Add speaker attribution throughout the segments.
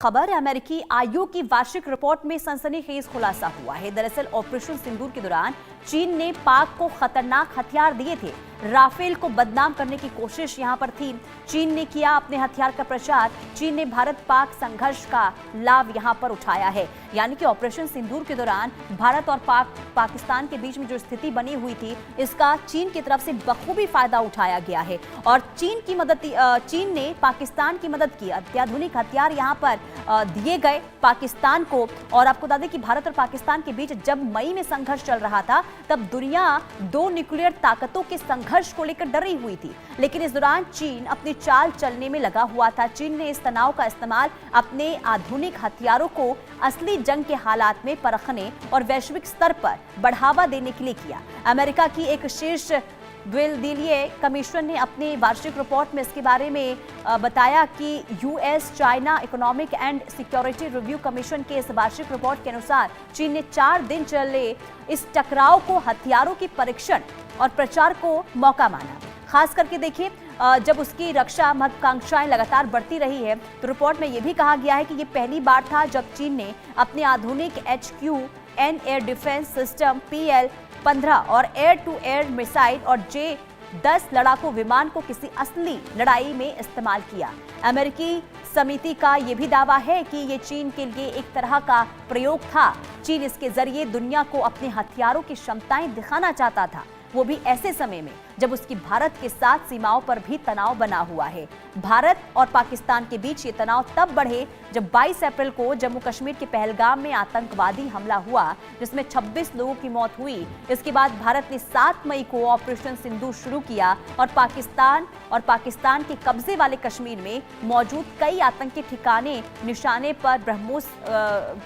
Speaker 1: खबर अमेरिकी आयोग की वार्षिक रिपोर्ट में सनसनीखेज खुलासा हुआ है। दरअसल ऑपरेशन सिंदूर के दौरान चीन ने पाक को खतरनाक हथियार दिए थे। राफेल को बदनाम करने की कोशिश यहां पर थी। चीन ने किया अपने हथियार का प्रचार। चीन ने भारत पाक संघर्ष का लाभ यहां पर उठाया है। यानी कि ऑपरेशन सिंदूर के दौरान भारत और पाकिस्तान के बीच में जो स्थिति बनी हुई थी, इसका चीन की तरफ से बखूबी फायदा उठाया गया है और चीन ने पाकिस्तान की मदद की। अत्याधुनिक हथियार यहां पर दिए गए पाकिस्तान को। और आपको बता दें कि भारत और पाकिस्तान के बीच जब मई में संघर्ष चल रहा था, तब दुनिया दो न्यूक्लियर ताकतों के संघर्ष को लेकर डरी हुई थी। लेकिन इस दौरान चीन अपनी चाल चलने में लगा हुआ था। चीन ने इस तनाव का इस्तेमाल अपने आधुनिक हथियारों को असली जंग के हालात में परखने और वैश्विक स्तर पर बढ़ावा देने के लिए किया। अमेरिका की एक शीर्ष द्विदलीय कमीशन ने अपनी वार्षिक रिपोर्ट में इसके बारे में बताया कि US China economic and security review commission के इस वार्षिक रिपोर्ट के अनुसार चीन ने 4 दिन चले इस टकराव को हथियारों की परीक्षण और प्रचार को मौका माना। खास करके देखिए, जब उसकी रक्षा महत्वाकांक्षाएं लगातार बढ़ती रही है, तो रिपोर्ट में यह भी कहा गया है कि यह पहली बार था जब चीन ने अपने आधुनिक HQN air defence system PL-15 और एयर टू एयर मिसाइल और J-10 लड़ाकू विमान को किसी असली लड़ाई में इस्तेमाल किया। अमेरिकी समिति का यह भी दावा है कि यह चीन के लिए एक तरह का प्रयोग था। चीन इसके जरिए दुनिया को अपने हथियारों की क्षमताएं दिखाना चाहता था, वो भी ऐसे समय में जब उसकी भारत के साथ सीमाओं पर भी तनाव बना हुआ है। भारत और पाकिस्तान के बीच ये तनाव तब बढ़े जब 22 अप्रैल को जम्मू कश्मीर के पहलगाम में आतंकवादी हमला हुआ, जिसमें 26 लोगों की मौत हुई। इसके बाद भारत ने 7 मई को ऑपरेशन सिंदूर शुरू किया और पाकिस्तान के कब्जे वाले कश्मीर में मौजूद कई आतंकी ठिकाने निशाने पर ब्रह्मोस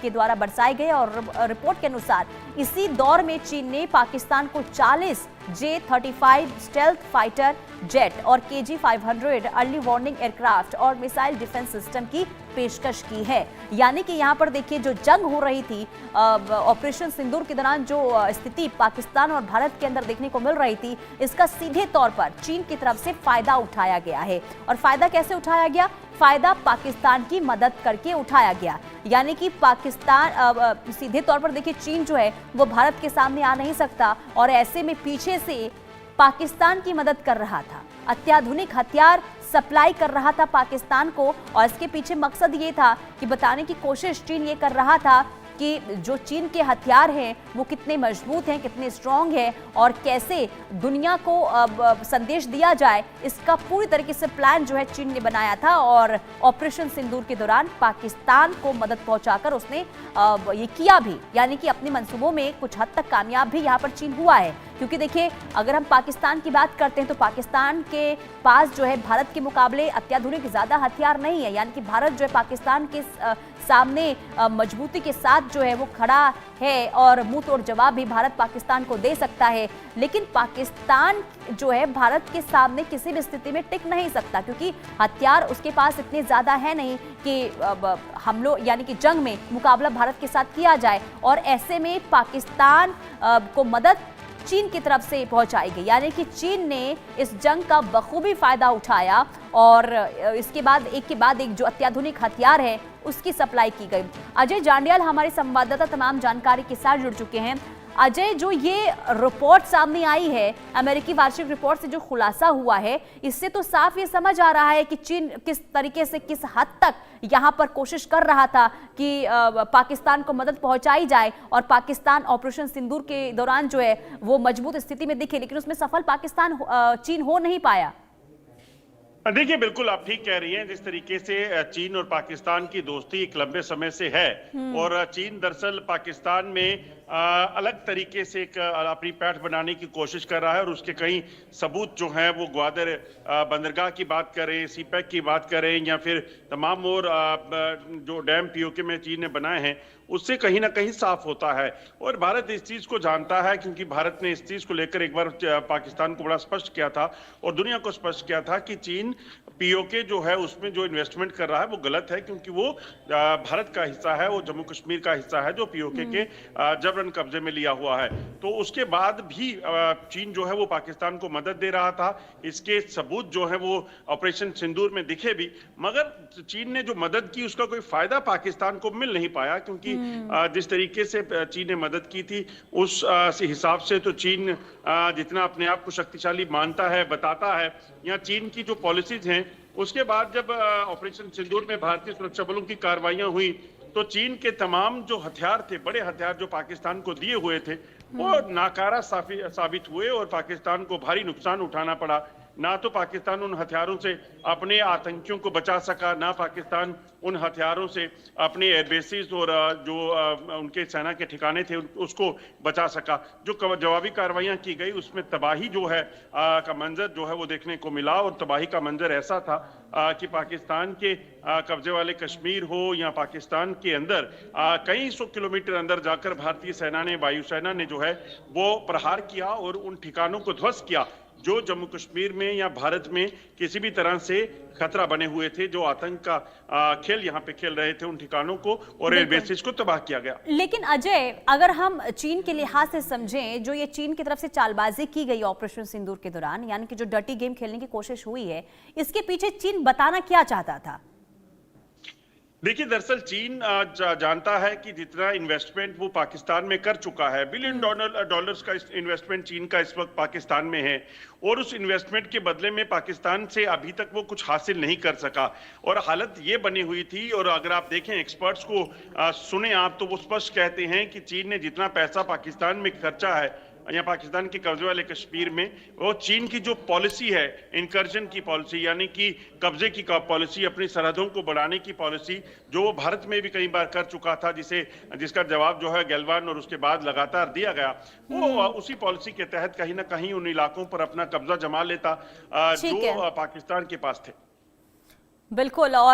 Speaker 1: के द्वारा बरसाए गए। और रिपोर्ट के अनुसार इसी दौर में चीन ने पाकिस्तान को 40 J-35 स्टेल्थ फाइटर जेट और KG-500 अर्ली वार्निंग एयरक्राफ्ट और मिसाइल डिफेंस सिस्टम की पेशकश की है। यानी कि यहां पर देखिए, जो जंग हो रही थी ऑपरेशन सिंदूर के दौरान, जो स्थिति पाकिस्तान और भारत के अंदर देखने को मिल रही थी, इसका सीधे तौर पर चीन की तरफ से फायदा उठाया गया है। और फायदा कैसे उठाया गया? फायदा पाकिस्तान की मदद करके उठाया गया। यानी कि पाकिस्तान सीधे तौर पर देखिए, चीन जो है वो भारत के सामने आ नहीं सकता और ऐसे में पीछे से पाकिस्तान की मदद कर रहा था, अत्याधुनिक हथियार सप्लाई कर रहा था पाकिस्तान को। और इसके पीछे मकसद ये था कि बताने की कोशिश चीन ये कर रहा था कि जो चीन के हथियार हैं वो कितने मजबूत हैं, कितने स्ट्रॉन्ग हैं और कैसे दुनिया को संदेश दिया जाए, इसका पूरी तरीके से प्लान जो है चीन ने बनाया था। और ऑपरेशन सिंदूर के दौरान पाकिस्तान को मदद पहुंचाकर उसने ये किया भी, यानी कि अपने मंसूबों में कुछ हद तक कामयाब भी यहाँ पर चीन हुआ है। क्योंकि देखिए, अगर हम पाकिस्तान की बात करते हैं तो पाकिस्तान के पास जो है भारत के मुकाबले अत्याधुनिक ज़्यादा हथियार नहीं है। यानी कि भारत जो है पाकिस्तान के सामने मजबूती के साथ जो है वो खड़ा है और मुंह तोड़ जवाब भी भारत पाकिस्तान को दे सकता है। लेकिन पाकिस्तान जो है भारत के सामने किसी भी स्थिति में टिक नहीं सकता, क्योंकि हथियार उसके पास इतने ज़्यादा है नहीं कि हम लोग यानी कि जंग में मुकाबला भारत के साथ किया जाए। और ऐसे में पाकिस्तान को मदद चीन की तरफ से पहुंचाई गई। यानी कि चीन ने इस जंग का बखूबी फायदा उठाया और इसके बाद एक के बाद एक जो अत्याधुनिक हथियार है उसकी सप्लाई की गई। अजय जांडियाल हमारे संवाददाता तमाम जानकारी के साथ जुड़ चुके हैं। अजय, जो ये रिपोर्ट सामने आई है, अमेरिकी वार्षिक रिपोर्ट से जो खुलासा हुआ है, इससे तो साफ ये समझ आ रहा है कि चीन किस तरीके से, किस हद तक यहाँ पर कोशिश कर रहा था कि पाकिस्तान को मदद पहुंचाई जाए और पाकिस्तान ऑपरेशन सिंदूर के दौरान जो है वो मजबूत स्थिति में दिखे, लेकिन उसमें सफल चीन हो नहीं पाया।
Speaker 2: देखिए, बिल्कुल आप ठीक कह रही हैं। जिस तरीके से चीन और पाकिस्तान की दोस्ती एक लंबे समय से है और चीन दरअसल पाकिस्तान में अलग तरीके से एक अपनी पैठ बनाने की कोशिश कर रहा है और उसके कई सबूत जो हैं वो ग्वादर बंदरगाह की बात करें, सीपैक की बात करें या फिर तमाम और जो डैम POK में चीन ने बनाए हैं, उससे कहीं ना कहीं साफ होता है। और भारत इस चीज को जानता है, क्योंकि भारत ने इस चीज को लेकर एक बार पाकिस्तान को बड़ा स्पष्ट किया था और दुनिया को स्पष्ट किया था कि चीन पीओके जो है उसमें जो इन्वेस्टमेंट कर रहा है वो गलत है, क्योंकि वो भारत का हिस्सा है, वो जम्मू कश्मीर का हिस्सा है जो पीओके के जबरन कब्जे में लिया हुआ है। तो उसके बाद भी चीन जो है वो पाकिस्तान को मदद दे रहा था। इसके सबूत जो है वो ऑपरेशन सिंदूर में दिखे भी, मगर चीन ने जो मदद की उसका कोई फायदा पाकिस्तान को मिल नहीं पाया, क्योंकि जिस तरीके से चीन ने मदद की थी उस हिसाब से तो चीन जितना अपने आप को शक्तिशाली मानता है, बताता है, या चीन की जो पॉलिसीज हैं, उसके बाद जब ऑपरेशन सिंदूर में भारतीय सुरक्षा बलों की कार्रवाइयां हुई तो चीन के तमाम जो हथियार थे, बड़े हथियार जो पाकिस्तान को दिए हुए थे, वो नाकारा साबित हुए और पाकिस्तान को भारी नुकसान उठाना पड़ा। ना तो पाकिस्तान उन हथियारों से अपने आतंकियों को बचा सका, ना पाकिस्तान उन हथियारों से अपने एयरबेसिस और जो उनके सेना के ठिकाने थे उसको बचा सका। जो जवाबी कार्रवाइयां की गई उसमें तबाही जो है का मंजर जो है वो देखने को मिला, और तबाही का मंजर ऐसा था कि पाकिस्तान के कब्जे वाले कश्मीर हो या पाकिस्तान के अंदर कई सौ किलोमीटर अंदर जाकर भारतीय सेना ने, वायुसेना ने जो है वो प्रहार किया और उन ठिकानों को ध्वस्त किया जो जम्मू कश्मीर में या भारत में किसी भी तरह से खतरा बने हुए थे, जो आतंक का खेल यहाँ पे खेल रहे थे उन ठिकानों को, और एयरबेसिस को तबाह किया गया।
Speaker 1: लेकिन अजय, अगर हम चीन के लिहाज से समझें, जो ये चीन की तरफ से चालबाजी की गई ऑपरेशन सिंदूर के दौरान, यानी कि जो डर्टी गेम खेलने की कोशिश हुई है, इसके पीछे चीन बताना क्या चाहता था?
Speaker 2: देखिए, दरअसल चीन जानता है कि जितना इन्वेस्टमेंट वो पाकिस्तान में कर चुका है, बिलियन डॉलर्स का इन्वेस्टमेंट चीन का इस वक्त पाकिस्तान में है, और उस इन्वेस्टमेंट के बदले में पाकिस्तान से अभी तक वो कुछ हासिल नहीं कर सका, और हालत ये बनी हुई थी। और अगर आप देखें, एक्सपर्ट्स को सुने आप, तो वो स्पष्ट कहते हैं कि चीन ने जितना पैसा पाकिस्तान में खर्चा है या पाकिस्तान के कब्जे वाले कश्मीर में, वो चीन की जो पॉलिसी है, इंकर्जन की पॉलिसी, यानी कि कब्जे की पॉलिसी, अपनी सरहदों को बढ़ाने की पॉलिसी, जो वो भारत में भी कई बार कर चुका था, जिसका जवाब जो है गलवान और उसके बाद लगातार दिया गया, वो उसी पॉलिसी के तहत कहीं ना कहीं उन इलाकों पर अपना कब्जा जमा लेता जो पाकिस्तान के पास थे।
Speaker 1: बिल्कुल। और